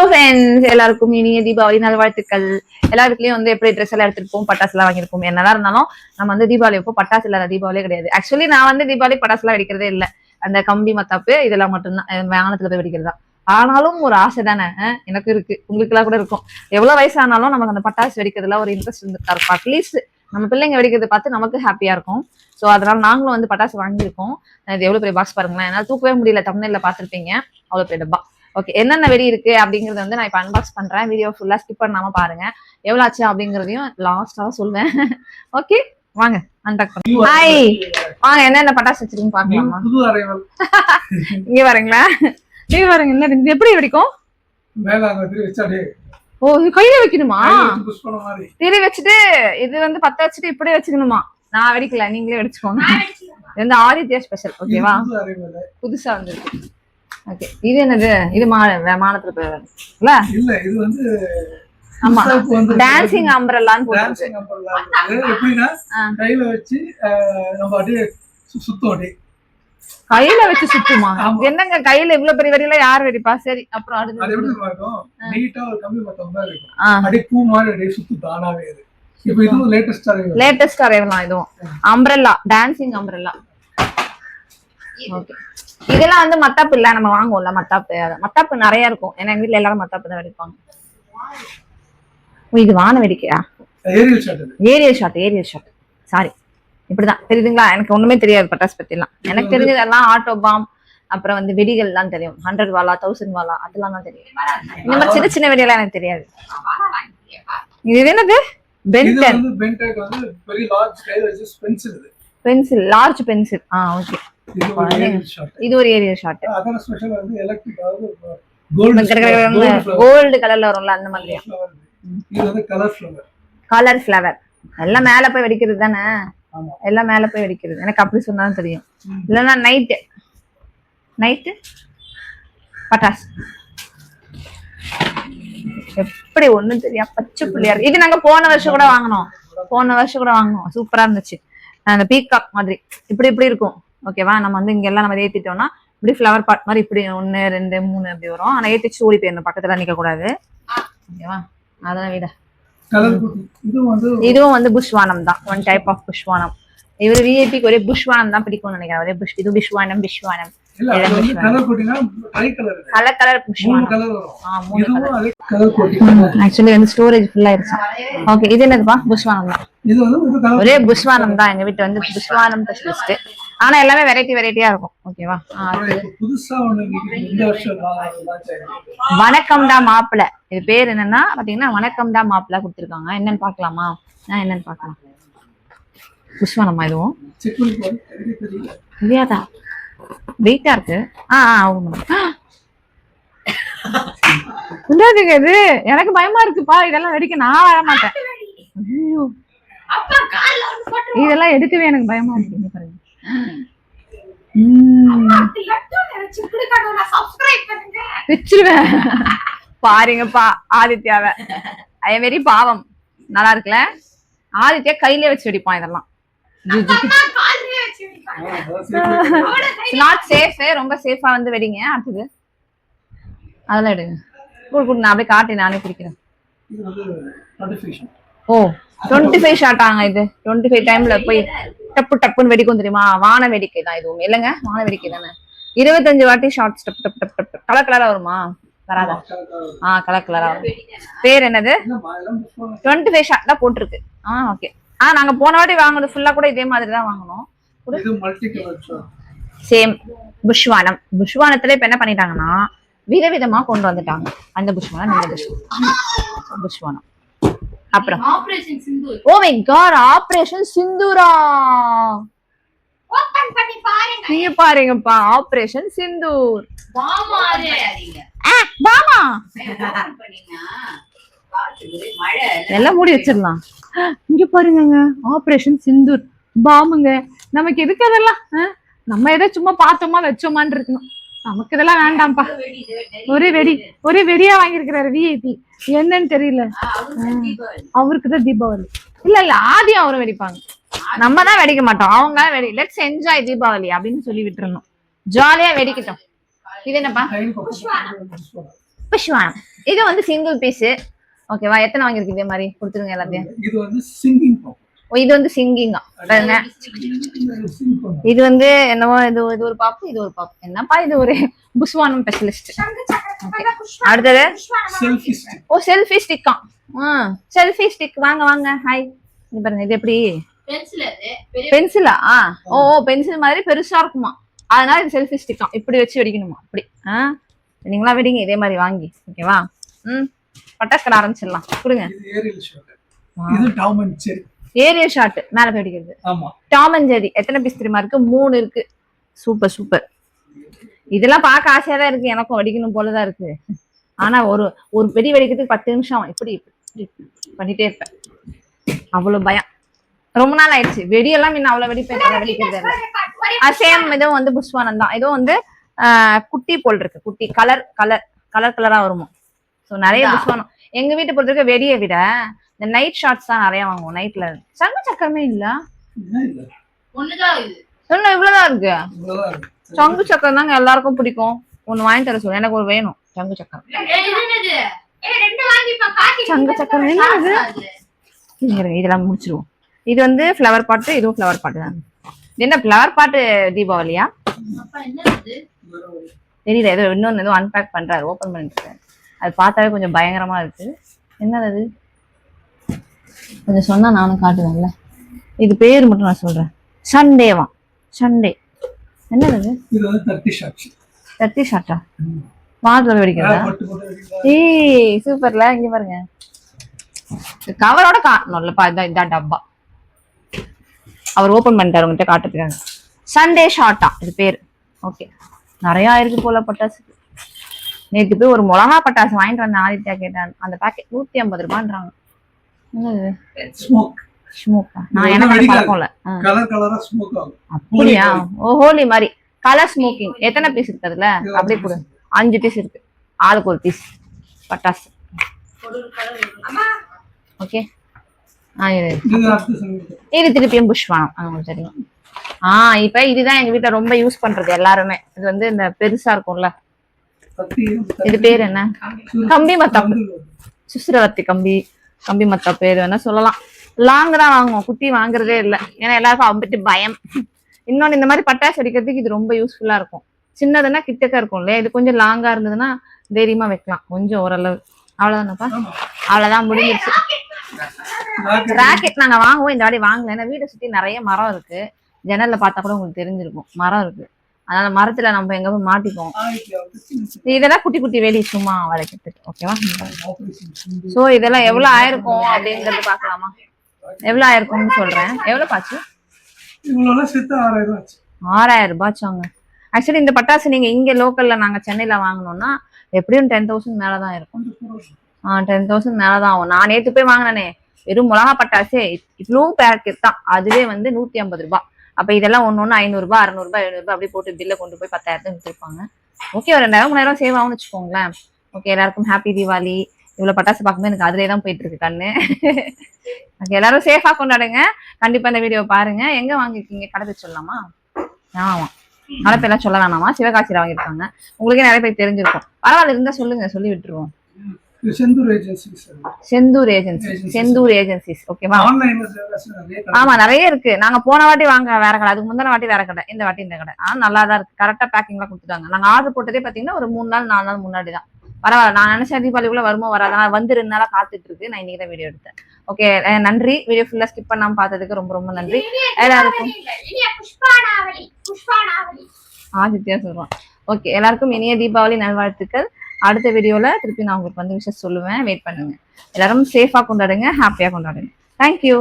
Friends, எல்லாருக்கும் இனிய தீபாவளி நல்வாழ்த்துக்கள். எல்லா வீட்லயும் வந்து எப்படி ட்ரெஸ் எல்லாம் எடுத்துருப்போம், பட்டாசு எல்லாம் வாங்கியிருப்போம். என்னதான் இருந்தாலும் நம்ம வந்து தீபாவளி அப்போ பட்டாசு இல்லாத தீபாவளியே கிடையாது. ஆக்சுவலி நான் வந்து தீபாவளி பட்டாசு எல்லாம் வெடிக்கிறதே இல்லை. அந்த கம்பி மத்தாப்பு இதெல்லாம் மட்டும்தான் வாகனத்துல போய் வெடிக்கிறதா. ஆனாலும் ஒரு ஆசை தானே எனக்கு இருக்கு, உங்களுக்கு எல்லாம் கூட இருக்கும். எவ்வளவு வயசானாலும் நமக்கு அந்த பட்டாசு வெடிக்கிறதுல ஒரு இன்ட்ரெஸ்ட் இருந்துட்டா இருக்கும். அட்லீஸ்ட் நம்ம பிள்ளைங்க வெடிக்கிறத பார்த்து நமக்கு ஹாப்பியா இருக்கும். ஸோ அதனால நாங்களும் வந்து பட்டாசு வாங்கியிருக்கோம். இது எவ்வளவு பெரிய பாக்ஸ் பாருங்களேன், என்னால தூக்கவே முடியல. தமிழ்ல பாத்திருப்பீங்க, அவ்வளவு பெரிய டப்பா. ஓகே, என்னென்ன வெடி இருக்கு அப்படிங்கறது வந்து நான் இப்ப அன்பாக்ஸ் பண்றேன். வீடியோ ஃபுல்லா ஸ்கிப் பண்ணாம பாருங்க. எவ்வளவு ஆச்சு அப்படிங்கறதையும் லாஸ்டா சொல்வேன். ஓகே வாங்க அன்பாக் பண்ணுங்க. ஹாய், வாங்க என்னென்ன பட்டாசு வச்சிருக்கீங்க பாக்கலாமா? இங்க வரீங்களா? இங்க பாருங்க, என்ன இது எப்படி வெடிக்கும்? ஓ, இது கையில வைக்கணுமா? திரி வச்சுட்டு இது வந்து பத்த வச்சுட்டு இப்படியே வச்சுக்கணுமா? நான் வெடிக்கல, நீங்களே வெடிச்சுக்கோங்க. இது வந்து ஆதித்யா ஸ்பெஷல். ஓகேவா, புதுசா வந்துருக்கு. ஓகே, இது என்னது? இது மானத்துல போயில இல்ல, இது வந்து ஆமா டான்சிங் அம்பரல்லான்னு போட்டுருக்கு. எப்படின்னா கையில வச்சு நம்ம அப்படியே சுத்தம். கையில வச்சு சுத்துமா? என்னங்க கையில இவ்வளவு பெரிய வெடியில யார் வெடிப்பா? சரி, அப்புறம் அது எப்படி இருக்கும்? நீட்டா ஒரு கம்பி மத்தம் தான் இருக்கும், அப்படியே பூ மாதிரி அப்படியே சுத்து தானாவே. இப்போ இதுவும் லேட்டஸ்ட் அரைவலாம். இதுவும் அம்பரல்லா, டான்சிங் அம்பரல்லா. ஓகே, இதெல்லாம் வந்து மத்தாப்பு இல்ல, நம்ம வாங்குவோம்ல மத்தாப்பு. மத்தாப்பு நிறைய இருக்கும், ஏன்னா எங்க வீட்டுல எல்லாரும் மத்தாப்பு தான் வெடிப்பாங்க. இது வான வெடிக்கையா? Ariel shot. சாரி, இப்படிதான் தெரியுதுங்களா? எனக்கு ஒண்ணுமே தெரியாது பட்டாசு பத்தி எல்லாம். எனக்கு தெரிஞ்சதெல்லாம் ஆட்டோ பாம், அப்புறம் வந்து வெடிகள் எல்லாம் தெரியும். 100 வாலா 1000 வாலா அதெல்லாம் தான் தெரியும். இந்த மாதிரி சின்ன சின்ன வெடியெல்லாம் எனக்கு தெரியாது. இது என்னது? Ben 10 pencil, large pencil. Okay, இது ஒரு ஏரியல் ஷாட். கோல்டு கலர்ல வரும்ல, அந்த மாதிரியா? கலர் ஃபிளவர் எல்லாம் மேல போய் வெடிக்கிறது தானே? எல்லாம் மேல போய் வெடிக்கிறது. எனக்கு அப்படி சொன்னாலும் தெரியும். இல்லைன்னா நைட்டு பட்டாசு எப்படி ஒண்ணும் தெரியும். பச்சை புள்ளியாரு. இது நாங்க போன வருஷம் கூட வாங்கினோம். சூப்பரா இருந்துச்சு. அந்த பீகாக் மாதிரி இப்படி இப்படி இருக்கும். ஓகேவா, நம்ம வந்து இங்க எல்லாம் நம்ம ஏத்திட்டோம்னா இப்படி ஃபிளவர் பாட் மாதிரி இப்படி 1 2 3 அப்படி வரும். ஆனா ஏத்திச்சு ஓடி போயிடணும், பக்கத்துல நிக்க கூடாது. ஓகேவா, அதான் விட. இதுவும் வந்து புஷ்வானம் தான், ஒன் டைப் ஆஃப் புஷ்வானம். இவரு விஐபிக்கு ஒரே புஷ்வானம் தான் பிடிக்கும்னு நினைக்கிறேன். ஒரே இது விஷ்வானம். ஆக்சுவலி வந்து ஸ்டோரேஜ் ஃபுல்லா ஆயிருச்சு. ஓகே, இது என்னதுப்பா? புஷ்வானம் தான். ஒரே புஷ்வானம் தான். எங்க வீட்டு வந்து புஷ்வானம் ஸ்பெஷலிஸ்ட். ஆனா எல்லாமே வெரைட்டியா இருக்கும். ஓகேவா, வணக்கம்டா மாப்பிள்ள. இது பேர் என்னன்னா பாத்தீங்கன்னா வணக்கம்டா மாப்பிள்ள கொடுத்துருக்காங்க. என்னன்னு பாக்கலாமா? என்னன்னு பாக்கலாம். புஷ்வானமா இதுவும்? இல்லையாதா, வெயிட்டா இருக்கு. இது எனக்கு பயமா இருக்குப்பா. இதெல்லாம் வெடிக்க நான் வர மாட்டேன். இதெல்லாம் எடுக்கவே எனக்கு பயமா இருக்கு. பாருங்க, வச்சிருவேன் பாருங்கப்பா. ஆதித்யாவை ஐ வெரி பாவம். நல்லா இருக்குல்ல? ஆதித்யா கையிலே வச்சு வெடிப்பான் இதெல்லாம். நாட் சேஃப், ரொம்ப சேஃபா வந்து வெடிங்க. அடுத்தது அதெல்லாம் எடுங்க. நான் அப்படியே காட்டி நானே பிடிக்கிறேன். ஓ, 25 ஷாட் ஆங்க. இது 25 டைம்ல போய் டப்புன்னு வெடிக்கும் தெரியுமா? வான வேடிக்கை தான் இதுவும். இல்லைங்க, வான வேடிக்கை தானே. 25 வாட்டி ஷார்ட்ஸ் டப். கலர் கலரா வருமா? வராதா? கலர் கலரா வரும். பேர் என்னது? 25 ஷாட் தான் போட்டிருக்கு. ஓகே. நாங்க போன வாட்டி வாங்கினது ஃபுல்லா கூட இதே மாதிரி தான் வாங்கணும். சேம் புஷ்வானம். புஷ்வானத்துல இப்ப என்ன பண்ணிட்டாங்கன்னா விதவிதமா கொண்டு வந்துட்டாங்க. அந்த புஷ்வானம், இந்த புஷ்வானம். அப்புறம் ஓ மை காட், ஆபரேஷன் சிந்தூரா. நீங்க பாருங்கப்பா, ஆபரேஷன் சிந்தூர். பாமா எல்லாம் மூடி வச்சிடலாம். இங்க பாருங்க, ஆபரேஷன் சிந்தூர் பாமுங்க. நமக்கு எதுக்கு அதெல்லாம்? நம்ம எதை சும்மா பார்த்தோமா வச்சோமான்னு இருக்கணும். நமக்கு இதெல்லாம் வேண்டாம்ப்பா. ஒரே வெடியா வாங்கியிருக்கிறாரு விஐபி. என்னன்னு தெரியல. அவருக்குதான் தீபாவளி. இல்ல ஆதி அவரும் வெடிப்பாங்க. நம்ம தான் வெடிக்க மாட்டோம், அவங்க வெடி. லெட்ஸ் என்ஜாய் தீபாவளி அப்படின்னு சொல்லி விட்டுறணும். ஜாலியா வெடிக்கட்டும். இது என்னப்பா? புஷ்வானம். இது வந்து சிங்கிள் பீஸ். ஓகேவா? எத்தனை வாங்கிருக்கு இதே மாதிரி கொடுத்துருங்க எல்லாத்தையும். இது வந்து சிங்கிங் பாப். இது வந்து சிங்கிங்கா பாருங்க. இது வந்து என்னவோ இது ஒரு பாப்பு, இது ஒரு பாப்பு. என்னப்பா இது ஒரு புஸ்வானம் ஸ்பெஷலிஸ்ட். அடுத்தது செல்ஃபி ஸ்டிக். ஓ செல்ஃபி ஸ்டிக்கா. Selfie stick. வாங்க வாங்க. ஹாய். இது பாருங்க. இது எப்படி பென்சிலா? ஓ பென்சில் மாதிரி பெருசா இருக்குமா, அதனால இது செல்ஃபி ஸ்டிக்கா. இப்படி வச்சு வெடிக்கணுமா? அப்படி நீங்களா வெடிங்க இதே மாதிரி வாங்கி. ஓகேவா? பட்டாசு கடை ஆரம்பிச்சிடலாம். கொடுங்க. இது ஏரியல் ஷாட். இது Tom and Jerry. Aerial shot மேல போய் வெடிக்கிறது. ஆமா. டாம் அண்ட் ஜெரி எத்தனை பீஸ் தெரியுமா இருக்கு? 3 இருக்கு. Super super. இதெல்லாம் பார்க்க ஆசையா தான் இருக்கு, எனக்கும் வெடிக்கணும் போலதான் இருக்கு. ஆனா ஒரு ஒரு வெடி வெடிக்கிறதுக்கு 10 நிமிஷம் இப்படி பண்ணிட்டே இருப்பேன். அவ்வளவு பயம். ரொம்ப நாள் ஆயிடுச்சு. வெடியெல்லாம் இன்னும் அவ்வளவு வெடிப்பேன், வெடிக்கிறது இல்லை. சேம் இதுவும் வந்து புஷ்வானம் தான். இதுவும் வந்து குட்டி போல் இருக்கு. குட்டி கலர் கலர் கலர் கலரா வருமோ. ஸோ நிறைய புஷ்வானம். எங்க வீட்டை பொறுத்த வரைக்கும் வெடியை விட இந்த நைட் ஷாட்ஸ் தான் நிறைய வாங்குவோம். நைட்ல சங்கு சக்கரமே இல்ல. இவ்வளவுதான் இருக்கு. சங்கு சக்கரம் தாங்க எல்லாருக்கும் பிடிக்கும். ஒண்ணு வாங்கி தர சொல்லு, எனக்கு ஒரு வேணும் சங்கு சக்கரம். சங்கு சக்கரம் இதெல்லாம் முடிச்சிருவோம். இது வந்து ஃப்ளவர் பாட்டு, இதுவும் ஃப்ளவர் பாட்டு தான். என்ன ஃப்ளவர் பாட்டு தீபாவளியா தெரியல. ஏதோ இன்னொன்னு ஏதோ அன்பேக் பண்றாரு, ஓபன் பண்ணிட்டு. அது பார்த்தாவே கொஞ்சம் பயங்கரமா இருக்கு. என்னது அது? கொஞ்சம் சொன்னா நானும் காட்டுவேன்ல. இது பேர் மட்டும் நான் சொல்றேன். சண்டேவா? சண்டே. என்னது? இது வந்து 30 ஷாட்ஸ். 30 ஷாட்டா? வாட்டர் வெடிக்கிறதா? ஏய் சூப்பர்ல. இங்க பாருங்க, கவரோட காட்டணும்லப்பா. இதான் டப்பா. அவர் ஓபன் பண்ணிட்டாரு உங்ககிட்ட காட்டுறதுக்காங்க. சண்டே ஷாட்டா இது பேர். ஓகே. நிறைய இருக்கு போல பட்டாசு. நேற்று போய் ஒரு மிளகா பட்டாசு வாங்கிட்டு வந்த ஆதித்யா கேட்டான். அந்த பேக்கெட் 150 ரூபான்றாங்க. நான் எனக்கு பழக்கம்ல. அப்படியா? ஓ ஹோலி மாதிரி கலர் ஸ்மோக்கிங். எத்தனை பீஸ் இருக்கு அதுல? அப்படியே கொடு. 5 பீஸ் இருக்கு. ஆளுக்கு ஒரு பீஸ் பட்டாசு. ஓகே. இது திருப்பியும் புஷ்வானம். உங்களுக்கு தெரியும். இப்ப இதுதான் எங்க வீட்டுல ரொம்ப யூஸ் பண்றது எல்லாருமே. இது வந்து இந்த பெருசா இருக்கும்ல, இது பேர் என்ன? கம்பி மத்தாப்பு. சுசுரவத்தி கம்பி, கம்பி மத்தா பேர் வேணா சொல்லலாம். லாங் தான் வாங்குவோம், குட்டி வாங்குறதே இல்லை. ஏன்னா எல்லாருக்கும் அம்பிட்டு பயம். இன்னொன்னு இந்த மாதிரி பட்டாசு வெடிக்கிறதுக்கு இது ரொம்ப யூஸ்ஃபுல்லா இருக்கும். சின்னதுன்னா கிட்டக்க இருக்கும் இல்லையா, இது கொஞ்சம் லாங்கா இருந்ததுன்னா தைரியமா வைக்கலாம் கொஞ்சம் ஓரளவு. அவ்வளவுதானப்பா? அவ்வளவுதான், முடிஞ்சிருச்சு. ராக்கெட் நாங்க வாங்குவோம், இந்த வாடி வாங்கல. ஏன்னா வீட்டை சுத்தி நிறைய மரம் இருக்கு. ஜன்னல்ல பார்த்தா கூட உங்களுக்கு தெரிஞ்சிருக்கும், மரம் இருக்கு. அதனால மரத்துல நம்ம எங்க போய் மாட்டிப்போம். இதெல்லாம் குட்டி குட்டி வேலி சும்மா வளைக்கிறதுக்கு. ஓகேவா? சோ இதெல்லாம் எவ்வளவு ஆயிருக்கும் அப்படிங்கறது பாக்கலாமா? எவ்வளவு ஆயிருக்கும்னு சொல்றேன். எவ்வளவு பாச்சு? 6000 ரூபாய்ச்சாங்க. ஆக்சுவலி இந்த பட்டாசு நீங்க இங்க லோக்கல்ல நாங்க சென்னையில வாங்கணும்னா எப்படியும் 10,000 மேலதான் இருக்கும். 10,000 மேலதான் ஆகும். நான் நேற்று போய் வாங்கினேனே, வெறும் மிளகா பட்டாசே இவ்வளோ பேக்கெட் தான். அதுவே வந்து 150 ரூபாய். அப்ப இதெல்லாம் ஒண்ணு 500 ரூபாய், 600 ரூபாய், 700 ரூபாய் அப்படி போட்டு பில்ல கொண்டு போய் 10,000 வித்துருப்பாங்க. ஓகே, ஒரு 2000 3000 சேவ் ஆகும்னு வச்சுக்கோங்களேன். ஓகே, எல்லாருக்கும் ஹாப்பி தீபாவளி. இவ்வளவு பட்டாசு பார்க்கும்போது எனக்கு அதுலேயே தான் போயிட்டு இருக்கு கண்ணு. ஓகே, எல்லாரும் சேஃபா கொண்டாடுங்க. கண்டிப்பா இந்த வீடியோ பாருங்க. எங்க வாங்கிருக்கீங்க? கடை பேர் சொல்லலாமா? ஆமா, நிறைய பேர்லாம் சொல்ல வேணாமா. சிவகாசியில வாங்கியிருக்காங்க. உங்களுக்கே நிறைய பேர் தெரிஞ்சிருக்கும். பரவாயில்ல, இருந்தா சொல்லுங்க, சொல்லி விட்டுருவோம். செந்தூர் ஏஜென்சிஸ். ஓகேவா? ஆமா, நிறைய இருக்கு. நாங்க போன வாட்டி வாங்க வேற கடை, அதுக்கு முந்தின வாட்டி வேற கடை, இந்த வாட்டி இந்த கடை. நல்லா தான் இருக்கு. கரெக்டா பேக்கிங் எல்லாம் கொடுத்துட்டாங்க. நாங்க ஆர்டர் போட்டதே பாத்தீங்கன்னா ஒரு 3 நாள் 4 நாள் முன்னாடி தான். பரவாயில்ல, நான் நினைச்சேன் தீபாவளிக்குள்ள வருமோ வராது. வந்து 2 நாளா காத்துட்டு இருக்கு. நான் இன்னைக்கு தான் வீடியோ எடுத்தேன். ஓகே, நன்றி. வீடியோ ஃபுல்லா ஸ்கிப் பண்ணாம பார்த்ததுக்கு ரொம்ப ரொம்ப நன்றி எல்லாருக்கும். ஆதித்யா சொல்றான். ஓகே, எல்லாருக்கும் இனிய தீபாவளி நல்வாழ்த்துக்கள். அடுத்த வீடியோல திருப்பி நான் உங்களுக்கு வந்து விஷயம் சொல்லுவேன். வெயிட் பண்ணுங்க. எல்லாரும் சேஃபா கொண்டாடுங்க, ஹாப்பியா கொண்டாடுங்க. தேங்க்யூ.